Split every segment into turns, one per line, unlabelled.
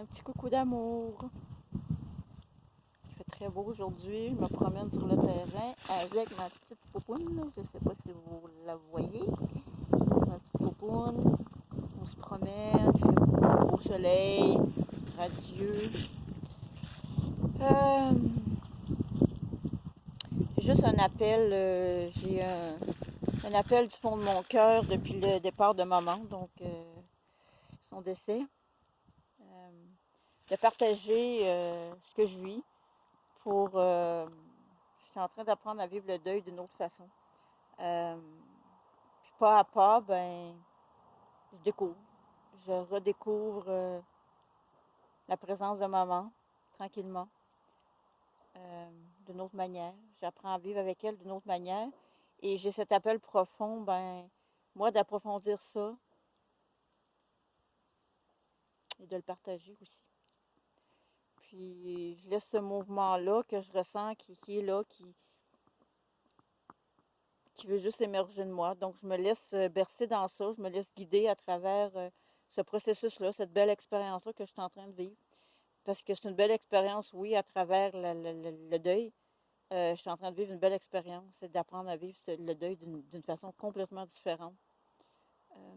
Un petit coucou d'amour. Il fait très beau aujourd'hui. Je me promène sur le terrain avec ma petite poupoune. Je ne sais pas si vous la voyez. Ma petite poupoune. On se promène. Il fait beau soleil. Radieux. J'ai juste un appel. J'ai un appel du fond de mon cœur depuis le départ de maman. Donc, son décès. De partager ce que je vis pour... je suis en train d'apprendre à vivre le deuil d'une autre façon. Puis pas à pas, ben, je découvre. Je redécouvre la présence de maman, tranquillement, d'une autre manière. J'apprends à vivre avec elle d'une autre manière. Et j'ai cet appel profond, ben, moi, d'approfondir ça et de le partager aussi. Puis je laisse ce mouvement-là que je ressens, qui est là, qui veut juste émerger de moi. Donc je me laisse bercer dans ça, je me laisse guider à travers ce processus-là, cette belle expérience-là que je suis en train de vivre. Parce que c'est une belle expérience, oui, à travers le deuil. Je suis en train de vivre une belle expérience, c'est d'apprendre à vivre le deuil d'une façon complètement différente. Euh,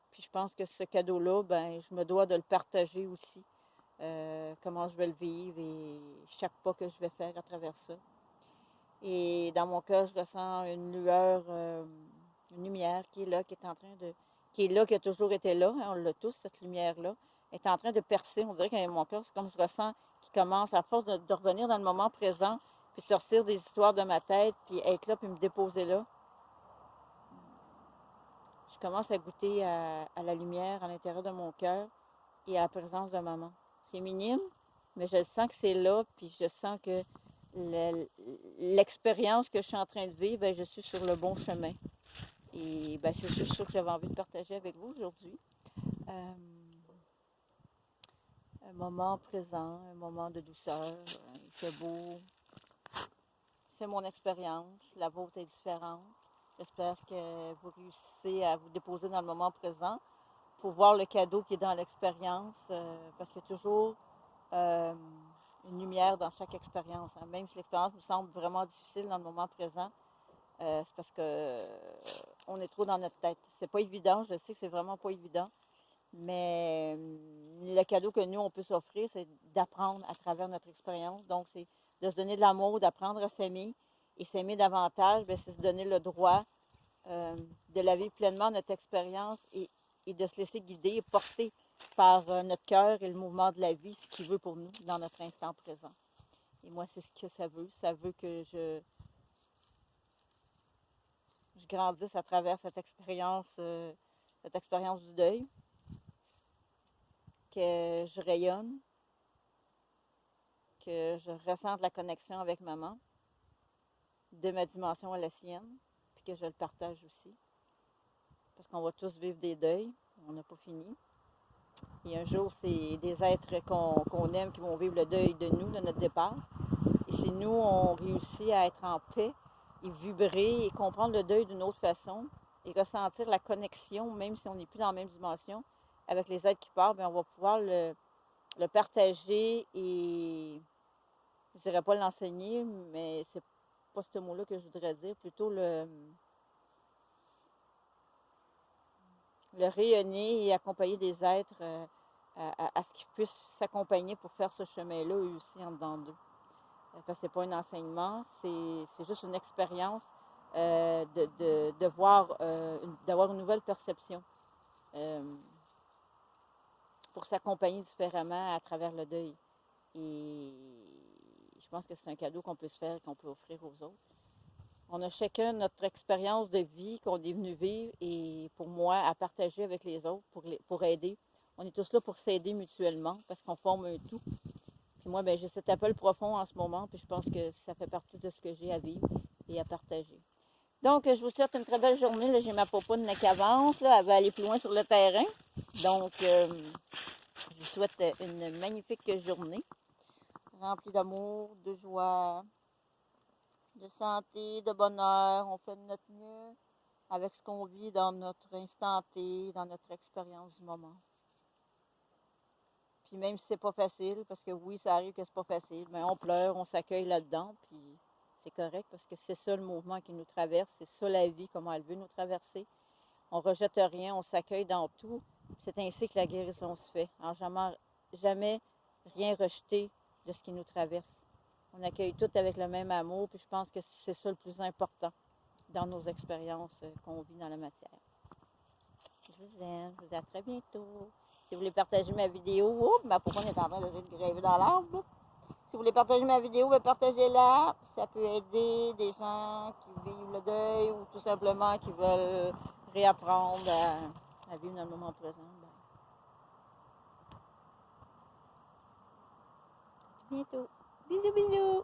Puis je pense que ce cadeau-là, ben, je me dois de le partager aussi. Comment je vais le vivre et chaque pas que je vais faire à travers ça. Et dans mon cœur, je ressens une lueur, une lumière qui est là, qui est en train de. Qui est là, qui a toujours été là, hein, on l'a tous, cette lumière-là, est en train de percer. On dirait que mon cœur, c'est comme je ressens qui commence, à force de revenir dans le moment présent, puis sortir des histoires de ma tête, puis être là, puis me déposer là. Je commence à goûter à la lumière à l'intérieur de mon cœur et à la présence de maman. C'est minime, mais je sens que c'est là, puis je sens que l'expérience que je suis en train de vivre, ben, je suis sur le bon chemin. Et ben, c'est juste ça que j'avais envie de partager avec vous aujourd'hui. Euh, un moment présent, un moment de douceur, il fait beau. C'est mon expérience, la vôtre est différente. J'espère que vous réussissez à vous déposer dans le moment présent pour voir le cadeau qui est dans l'expérience, parce qu'il y a toujours euh, une lumière dans chaque expérience. Hein. Même si l'expérience nous semble vraiment difficile dans le moment présent, c'est parce que on est trop dans notre tête. C'est pas évident, je sais que c'est vraiment pas évident, mais le cadeau que nous, on peut s'offrir, c'est d'apprendre à travers notre expérience. Donc, c'est de se donner de l'amour, d'apprendre à s'aimer et s'aimer davantage, bien, c'est se donner le droit de la vivre pleinement, notre expérience, et de se laisser guider et porter par notre cœur et le mouvement de la vie, ce qu'il veut pour nous dans notre instant présent. Et moi, c'est ce que ça veut. Ça veut que je grandisse à travers cette expérience du deuil, que je rayonne, que je ressente la connexion avec maman, de ma dimension à la sienne, puis que je le partage aussi. Parce qu'on va tous vivre des deuils, on n'a pas fini. Et un jour, c'est des êtres qu'on aime qui vont vivre le deuil de nous, de notre départ. Et si nous, on réussit à être en paix et vibrer et comprendre le deuil d'une autre façon et ressentir la connexion, même si on n'est plus dans la même dimension, avec les êtres qui partent, bien, on va pouvoir le partager et, je ne dirais pas l'enseigner, mais c'est pas ce mot-là que je voudrais dire, plutôt le rayonner et accompagner des êtres à ce qu'ils puissent s'accompagner pour faire ce chemin-là, eux aussi, en dedans d'eux. Parce que c'est pas un enseignement, c'est juste une expérience de voir, d'avoir une nouvelle perception euh, pour s'accompagner différemment à travers le deuil. Et je pense que c'est un cadeau qu'on peut se faire et qu'on peut offrir aux autres. On a chacun notre expérience de vie qu'on est venu vivre et pour moi, à partager avec les autres, pour aider. On est tous là pour s'aider mutuellement parce qu'on forme un tout. Puis moi, ben, j'ai cet appel profond en ce moment, puis je pense que ça fait partie de ce que j'ai à vivre et à partager. Donc, je vous souhaite une très belle journée. Là, j'ai ma popoune qui avance, là, elle va aller plus loin sur le terrain. Donc, je vous souhaite une magnifique journée, remplie d'amour, de joie, de santé, de bonheur. On fait de notre mieux avec ce qu'on vit dans notre instant T, dans notre expérience du moment. Puis même si c'est pas facile, parce que oui, ça arrive que c'est pas facile, mais on pleure, on s'accueille là-dedans, puis c'est correct parce que c'est ça le mouvement qui nous traverse, c'est ça la vie, comment elle veut nous traverser. On rejette rien, on s'accueille dans tout. C'est ainsi que la guérison se fait. En jamais rien rejeter de ce qui nous traverse. On accueille tout avec le même amour, puis je pense que c'est ça le plus important dans nos expériences qu'on vit dans la matière. Je vous aime, je vous dis à très bientôt. Si vous voulez partager ma vidéo, oh, ma poupon est en train de gréver dans l'arbre. Si vous voulez partager ma vidéo, partagez-la. Ça peut aider des gens qui vivent le deuil ou tout simplement qui veulent réapprendre à vivre dans le moment présent. À bientôt. Bisous, bisous.